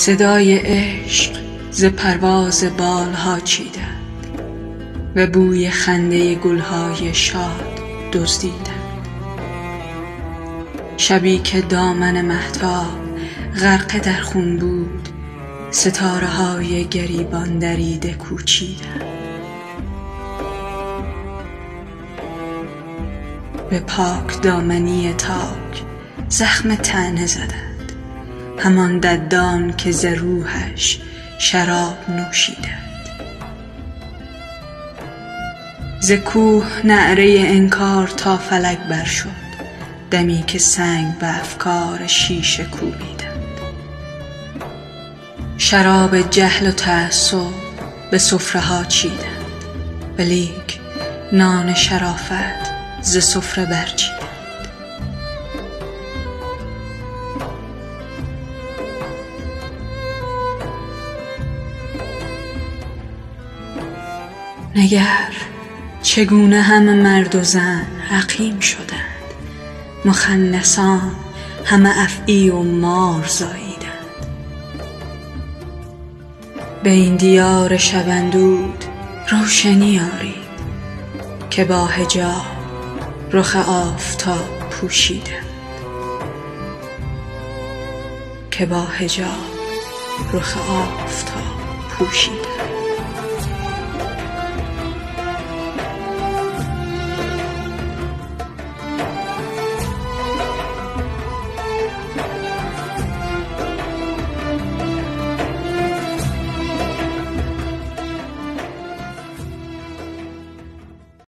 صدای عشق ز پرواز بالها چیدند و بوی خنده گلهای شاد دزدیدند. شبی که دامن مهتاب غرقه در خون بود، ستاره های گریبان دریده کوچیدند. به پاک دامنی تاک زخم طعنه زدند، همان ددان که ز روحش شراب نوشیدند. ز کوه نعره انکار تا فلک بر شد، دمی که سنگ به افکار شیشه کوبیدند. شراب جهل و تعصب به سفره ها چیدند، ولیک نان شرافت ز سفره برچیدند. نگر چگونه همه مرد و زن حکیم شدند، مخنثان همه افعی و مار زاییدند. به این دیار شب‌اندود روشنی آرید، که با حجاب رخ آفتاب پوشیدند. که با حجاب رخ آفتاب پوشیدند.